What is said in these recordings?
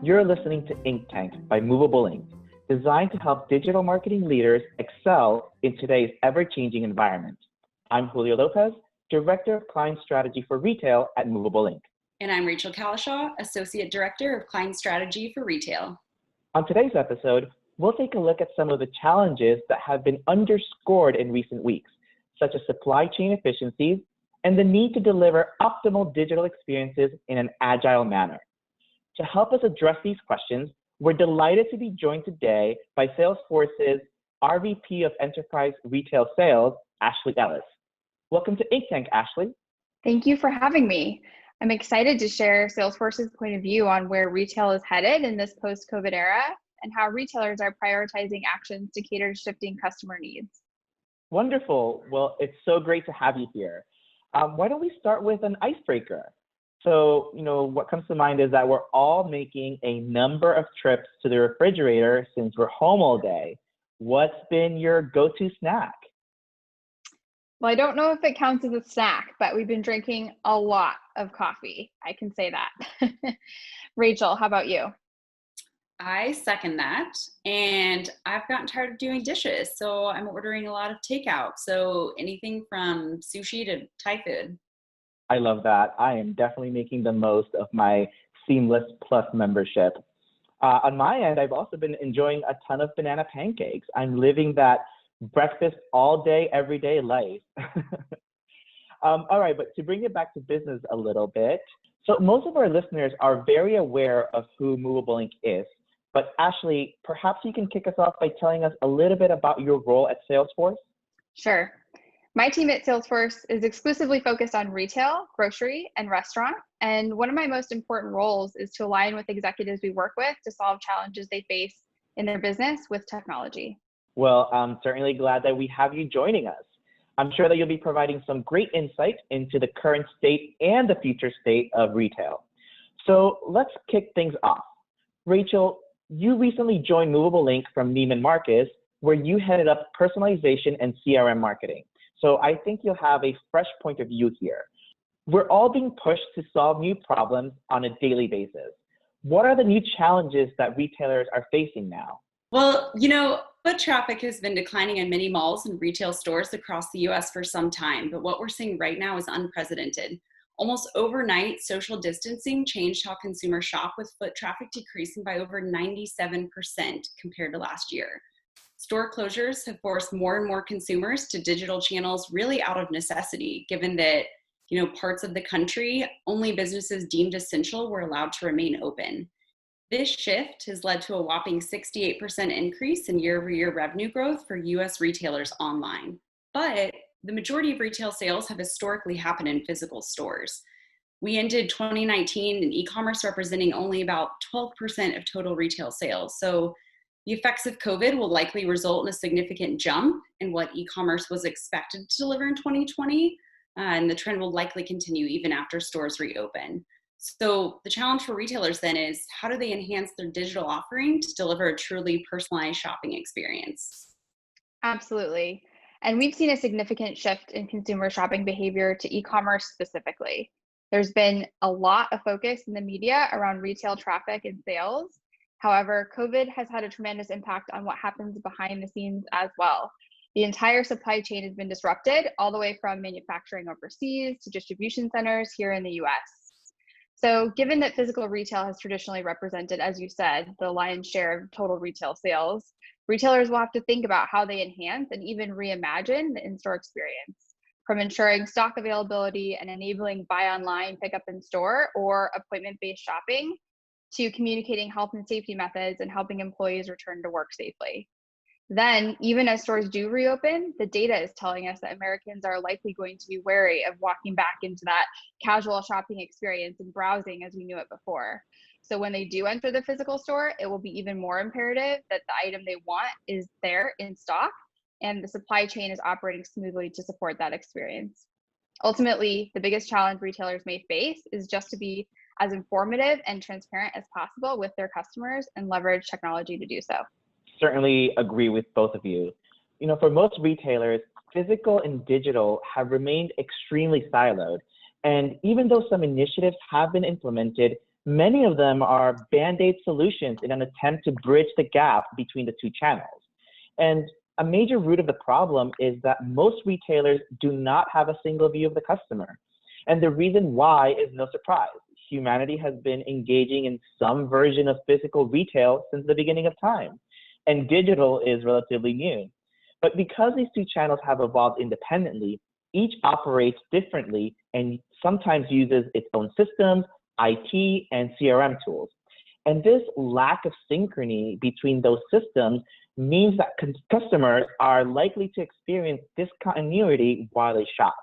You're listening to Ink Tank by Movable Ink, designed to help digital marketing leaders excel in today's ever-changing environment. I'm Julio Lopez, Director of Client Strategy for Retail at Movable Ink. And I'm Rachel Cowlishaw, Associate Director of Client Strategy for Retail. On today's episode, we'll take a look at some of the challenges that have been underscored in recent weeks, such as supply chain efficiencies and the need to deliver optimal digital experiences in an agile manner. To help us address these questions, we're delighted to be joined today by Salesforce's RVP of Enterprise Retail Sales, Ashley Ellis. Welcome to Ink Tank, Ashley. Thank you for having me. I'm excited to share Salesforce's point of view on where retail is headed in this post-COVID era and how retailers are prioritizing actions to cater to shifting customer needs. Wonderful. Well, it's so great to have you here. Why don't we start with an icebreaker? So, what comes to mind is that we're all making a number of trips to the refrigerator since we're home all day. What's been your go-to snack? Well, I don't know if it counts as a snack, but we've been drinking a lot of coffee. I can say that. Rachel, how about you? I second that. And I've gotten tired of doing dishes, so I'm ordering a lot of takeout. So anything from sushi to Thai food. I love that. I am definitely making the most of my Seamless Plus membership. On my end, I've also been enjoying a ton of banana pancakes. I'm living that breakfast all day, every day life. All right, but to bring it back to business a little bit. So most of our listeners are very aware of who Movable Ink is. But Ashley, perhaps you can kick us off by telling us a little bit about your role at Salesforce. Sure. My team at Salesforce is exclusively focused on retail, grocery, and restaurant. And one of my most important roles is to align with executives we work with to solve challenges they face in their business with technology. Well, I'm certainly glad that we have you joining us. I'm sure that you'll be providing some great insight into the current state and the future state of retail. So let's kick things off. Rachel, you recently joined Movable Ink from Neiman Marcus, where you headed up personalization and CRM marketing. So I think you'll have a fresh point of view here. We're all being pushed to solve new problems on a daily basis. What are the new challenges that retailers are facing now? Well, foot traffic has been declining in many malls and retail stores across the US for some time, but what we're seeing right now is unprecedented. Almost overnight, social distancing changed how consumers shop, with foot traffic decreasing by over 97% compared to last year. Store closures have forced more and more consumers to digital channels really out of necessity, given that, parts of the country, only businesses deemed essential were allowed to remain open. This shift has led to a whopping 68% increase in year-over-year revenue growth for US retailers online. But the majority of retail sales have historically happened in physical stores. We ended 2019 in e-commerce representing only about 12% of total retail sales. So the effects of COVID will likely result in a significant jump in what e-commerce was expected to deliver in 2020, and the trend will likely continue even after stores reopen. So the challenge for retailers then is, how do they enhance their digital offering to deliver a truly personalized shopping experience? Absolutely. And we've seen a significant shift in consumer shopping behavior to e-commerce specifically. There's been a lot of focus in the media around retail traffic and sales. However, COVID has had a tremendous impact on what happens behind the scenes as well. The entire supply chain has been disrupted, all the way from manufacturing overseas to distribution centers here in the US. So given that physical retail has traditionally represented, as you said, the lion's share of total retail sales, retailers will have to think about how they enhance and even reimagine the in-store experience, from ensuring stock availability and enabling buy online, pick up in store, or appointment-based shopping, to communicating health and safety methods and helping employees return to work safely. Then, even as stores do reopen, the data is telling us that Americans are likely going to be wary of walking back into that casual shopping experience and browsing as we knew it before. So when they do enter the physical store, it will be even more imperative that the item they want is there in stock and the supply chain is operating smoothly to support that experience. Ultimately, the biggest challenge retailers may face is just to be as informative and transparent as possible with their customers and leverage technology to do so. Certainly agree with both of you. For most retailers, physical and digital have remained extremely siloed. And even though some initiatives have been implemented, Many of them are band-aid solutions in an attempt to bridge the gap between the two channels. And a major root of the problem is that most retailers do not have a single view of the customer. And the reason why is no surprise. Humanity has been engaging in some version of physical retail since the beginning of time, and digital is relatively new. But because these two channels have evolved independently, each operates differently and sometimes uses its own systems, IT, and CRM tools. And this lack of synchrony between those systems means that customers are likely to experience discontinuity while they shop.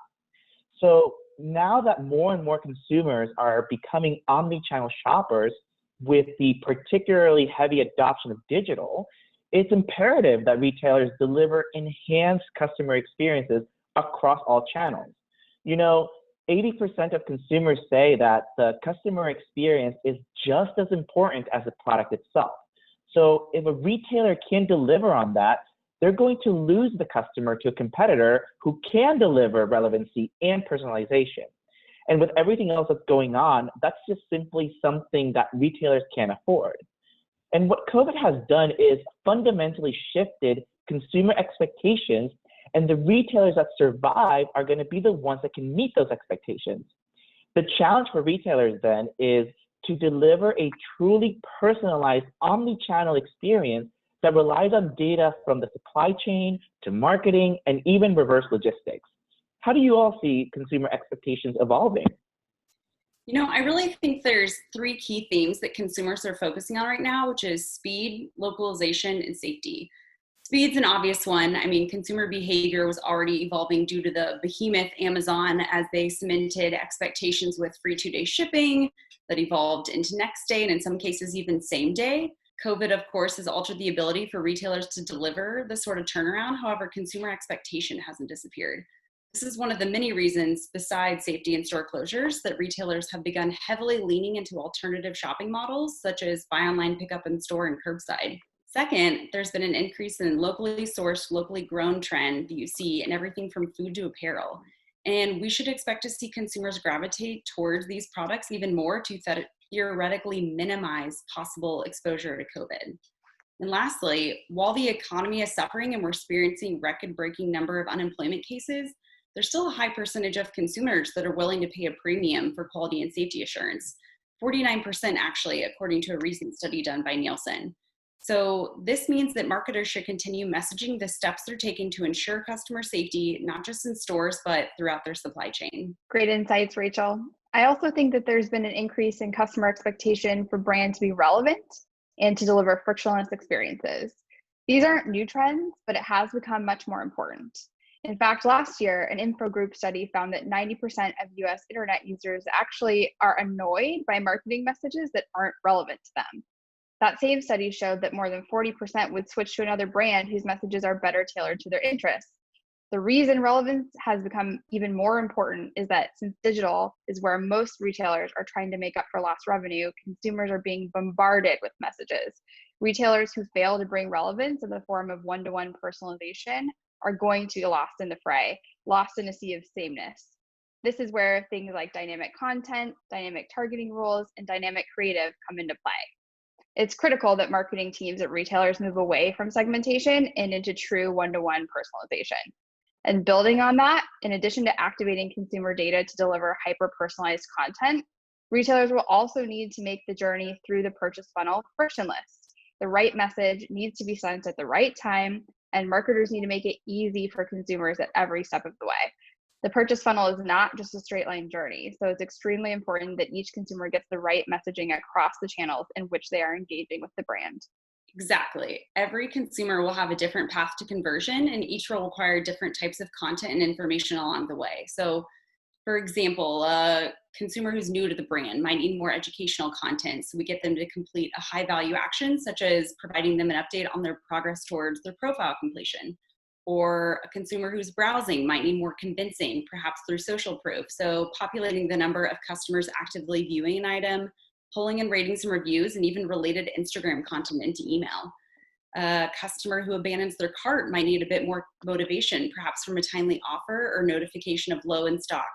So now that more and more consumers are becoming omni-channel shoppers with the particularly heavy adoption of digital, it's imperative that retailers deliver enhanced customer experiences across all channels. You know, 80% of consumers say that the customer experience is just as important as the product itself. So if a retailer can deliver on that, they're going to lose the customer to a competitor who can deliver relevancy and personalization. And with everything else that's going on, that's just simply something that retailers can't afford. And what COVID has done is fundamentally shifted consumer expectations, and the retailers that survive are going to be the ones that can meet those expectations. The challenge for retailers then is to deliver a truly personalized omni-channel experience that relies on data from the supply chain to marketing and even reverse logistics. How do you all see consumer expectations evolving? You know, I really think there's three key themes that consumers are focusing on right now, which is speed, localization, and safety. Speed's an obvious one. I mean, consumer behavior was already evolving due to the behemoth Amazon as they cemented expectations with free 2-day shipping that evolved into next day and in some cases even same day. COVID, of course, has altered the ability for retailers to deliver this sort of turnaround. However, consumer expectation hasn't disappeared. This is one of the many reasons, besides safety and store closures, that retailers have begun heavily leaning into alternative shopping models, such as buy online, pick up in store, and curbside. Second, there's been an increase in locally sourced, locally grown trend that you see in everything from food to apparel. And we should expect to see consumers gravitate towards these products even more to theoretically minimize possible exposure to COVID. And lastly, while the economy is suffering and we're experiencing record-breaking number of unemployment cases, there's still a high percentage of consumers that are willing to pay a premium for quality and safety assurance. 49% actually, according to a recent study done by Nielsen. So this means that marketers should continue messaging the steps they're taking to ensure customer safety, not just in stores, but throughout their supply chain. Great insights, Rachel. I also think that there's been an increase in customer expectation for brands to be relevant and to deliver frictionless experiences. These aren't new trends, but it has become much more important. In fact, last year, an Info Group study found that 90% of US internet users actually are annoyed by marketing messages that aren't relevant to them. That same study showed that more than 40% would switch to another brand whose messages are better tailored to their interests. The reason relevance has become even more important is that since digital is where most retailers are trying to make up for lost revenue, consumers are being bombarded with messages. Retailers who fail to bring relevance in the form of one-to-one personalization are going to be lost in the fray, lost in a sea of sameness. This is where things like dynamic content, dynamic targeting rules, and dynamic creative come into play. It's critical that marketing teams at retailers move away from segmentation and into true one-to-one personalization. And building on that, in addition to activating consumer data to deliver hyper-personalized content, retailers will also need to make the journey through the purchase funnel frictionless. The right message needs to be sent at the right time, and marketers need to make it easy for consumers at every step of the way. The purchase funnel is not just a straight line journey, so it's extremely important that each consumer gets the right messaging across the channels in which they are engaging with the brand. Exactly. Every consumer will have a different path to conversion, and each will require different types of content and information along the way. So, for example, a consumer who's new to the brand might need more educational content, so we get them to complete a high value action, such as providing them an update on their progress towards their profile completion. Or a consumer who's browsing might need more convincing, perhaps through social proof. So populating the number of customers actively viewing an item, pulling and rating some reviews, and even related Instagram content into email. A customer who abandons their cart might need a bit more motivation, perhaps from a timely offer or notification of low in stock.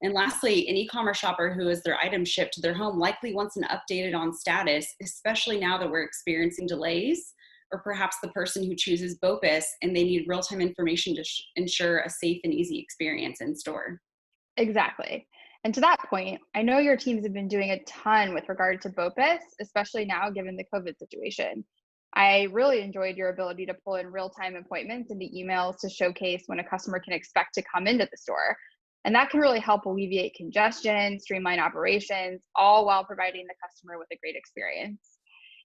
And lastly, an e-commerce shopper who has their items shipped to their home likely wants an updated on status, especially now that we're experiencing delays, or perhaps the person who chooses BOPIS and they need real-time information to ensure a safe and easy experience in store. Exactly. And to that point, I know your teams have been doing a ton with regard to BOPIS, especially now given the COVID situation. I really enjoyed your ability to pull in real-time appointments into emails to showcase when a customer can expect to come into the store. And that can really help alleviate congestion, streamline operations, all while providing the customer with a great experience.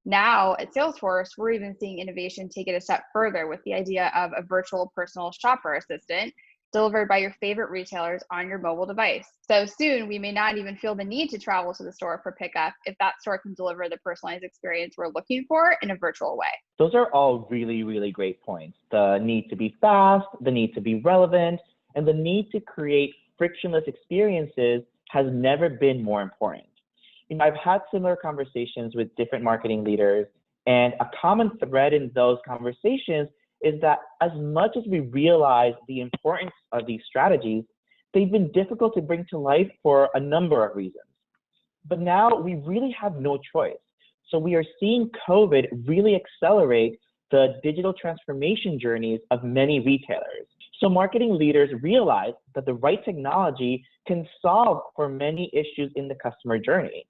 Now at Salesforce, we're even seeing innovation take it a step further with the idea of a virtual personal shopper assistant delivered by your favorite retailers on your mobile device. So soon, we may not even feel the need to travel to the store for pickup if that store can deliver the personalized experience we're looking for in a virtual way. Those are all really, really great points. The need to be fast, the need to be relevant, and the need to create frictionless experiences has never been more important. I've had similar conversations with different marketing leaders, and a common thread in those conversations is that as much as we realize the importance of these strategies, they've been difficult to bring to life for a number of reasons. But now we really have no choice. So we are seeing COVID really accelerate the digital transformation journeys of many retailers. So marketing leaders realize that the right technology can solve for many issues in the customer journey.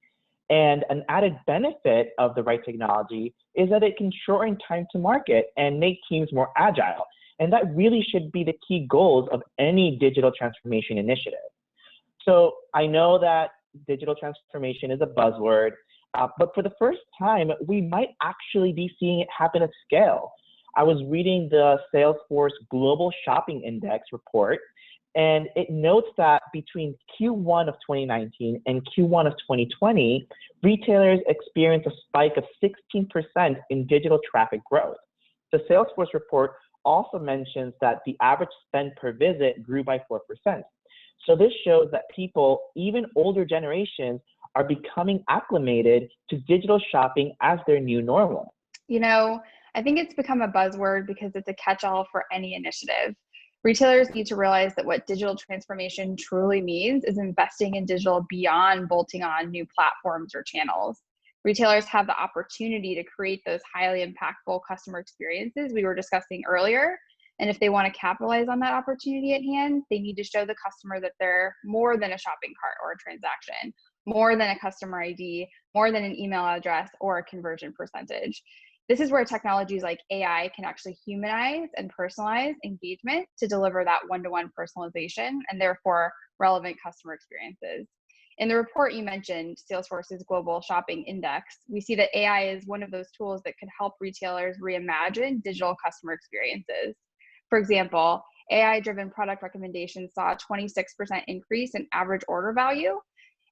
And an added benefit of the right technology is that it can shorten time to market and make teams more agile. And that really should be the key goals of any digital transformation initiative. So I know that digital transformation is a buzzword, but for the first time, we might actually be seeing it happen at scale. I was reading the Salesforce Global Shopping Index report, and it notes that between Q1 of 2019 and Q1 of 2020, retailers experienced a spike of 16% in digital traffic growth. The Salesforce report also mentions that the average spend per visit grew by 4%. So this shows that people, even older generations, are becoming acclimated to digital shopping as their new normal. You know, I think it's become a buzzword because it's a catch-all for any initiative. Retailers need to realize that what digital transformation truly means is investing in digital beyond bolting on new platforms or channels. Retailers have the opportunity to create those highly impactful customer experiences we were discussing earlier. And if they want to capitalize on that opportunity at hand, they need to show the customer that they're more than a shopping cart or a transaction, more than a customer ID, more than an email address or a conversion percentage. This is where technologies like AI can actually humanize and personalize engagement to deliver that one-to-one personalization and therefore relevant customer experiences. In the report you mentioned, Salesforce's Global Shopping Index, we see that AI is one of those tools that could help retailers reimagine digital customer experiences. For example, AI-driven product recommendations saw a 26% increase in average order value,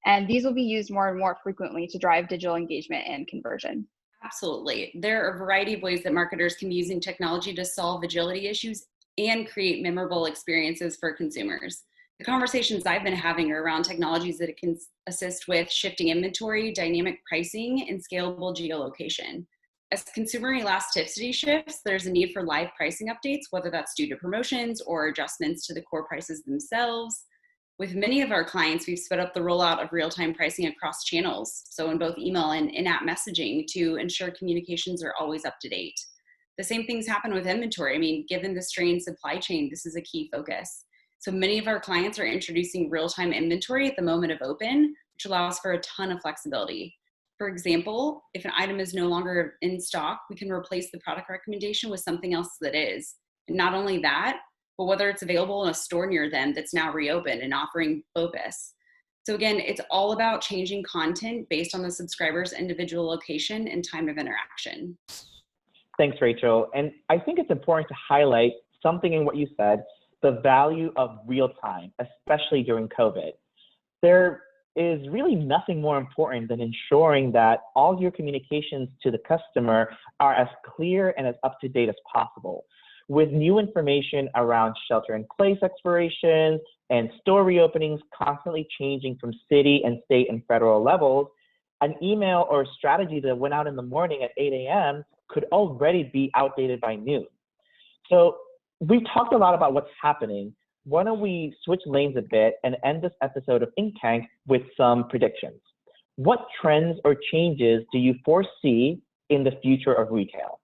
and these will be used more and more frequently to drive digital engagement and conversion. Absolutely. There are a variety of ways that marketers can be using technology to solve agility issues and create memorable experiences for consumers. The conversations I've been having are around technologies that it can assist with shifting inventory, dynamic pricing, and scalable geolocation. As consumer elasticity shifts, there's a need for live pricing updates, whether that's due to promotions or adjustments to the core prices themselves. With many of our clients, we've sped up the rollout of real-time pricing across channels, so in both email and in-app messaging, to ensure communications are always up to date. The same things happen with inventory. I mean, given the strained supply chain, this is a key focus. So many of our clients are introducing real-time inventory at the moment of open, which allows for a ton of flexibility. For example, if an item is no longer in stock, we can replace the product recommendation with something else that is. And not only that, but whether it's available in a store near them that's now reopened and offering BOPIS. So again, it's all about changing content based on the subscriber's individual location and time of interaction. Thanks, Rachel. And I think it's important to highlight something in what you said, the value of real time, especially during COVID. There is really nothing more important than ensuring that all your communications to the customer are as clear and as up to date as possible. With new information around shelter-in-place expirations and store reopenings constantly changing from city and state and federal levels, an email or strategy that went out in the morning at 8 a.m. could already be outdated by noon. So we've talked a lot about what's happening, why don't we switch lanes a bit and end this episode of Ink Tank with some predictions? What trends or changes do you foresee in the future of retail?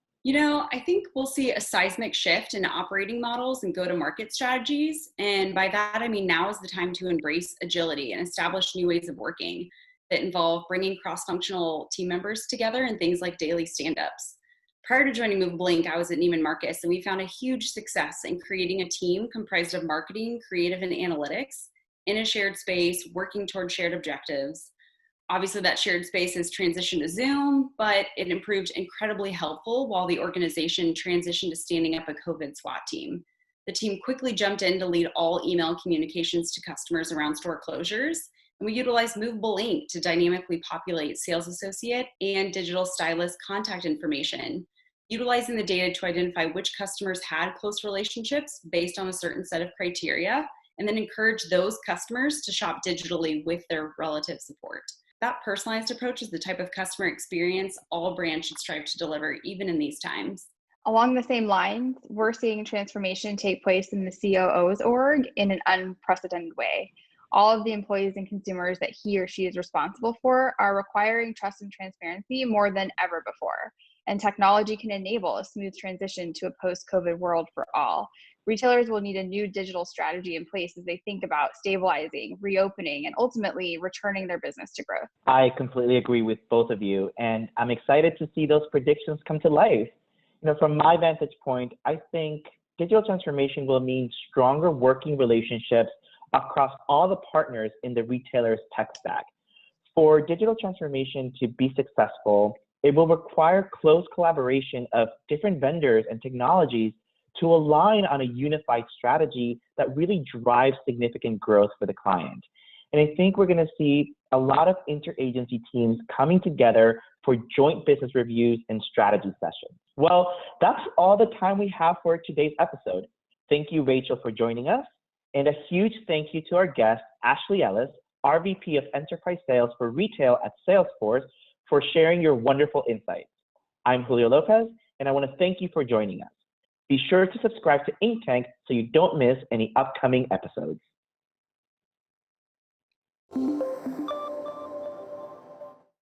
I think we'll see a seismic shift in operating models and go-to-market strategies. And by that, I mean now is the time to embrace agility and establish new ways of working that involve bringing cross-functional team members together and things like daily stand-ups. Prior to joining Movable Inc., I was at Neiman Marcus, and we found a huge success in creating a team comprised of marketing, creative, and analytics in a shared space, working toward shared objectives. Obviously, that shared space has transitioned to Zoom, but it improved incredibly helpful while the organization transitioned to standing up a COVID SWAT team. The team quickly jumped in to lead all email communications to customers around store closures, and we utilized Movable Inc. to dynamically populate sales associate and digital stylist contact information, utilizing the data to identify which customers had close relationships based on a certain set of criteria, and then encourage those customers to shop digitally with their relative support. That personalized approach is the type of customer experience all brands should strive to deliver, even in these times. Along the same lines, we're seeing transformation take place in the COO's org in an unprecedented way. All of the employees and consumers that he or she is responsible for are requiring trust and transparency more than ever before. And technology can enable a smooth transition to a post-COVID world for all. Retailers will need a new digital strategy in place as they think about stabilizing, reopening, and ultimately returning their business to growth. I completely agree with both of you, and I'm excited to see those predictions come to life. From my vantage point, I think digital transformation will mean stronger working relationships across all the partners in the retailer's tech stack. For digital transformation to be successful, it will require close collaboration of different vendors and technologies to align on a unified strategy that really drives significant growth for the client. And I think we're going to see a lot of interagency teams coming together for joint business reviews and strategy sessions. Well, that's all the time we have for today's episode. Thank you, Rachel, for joining us. And a huge thank you to our guest, Ashley Ellis, RVP of Enterprise Sales for Retail at Salesforce, for sharing your wonderful insights. I'm Julio Lopez, and I want to thank you for joining us. Be sure to subscribe to Ink Tank so you don't miss any upcoming episodes.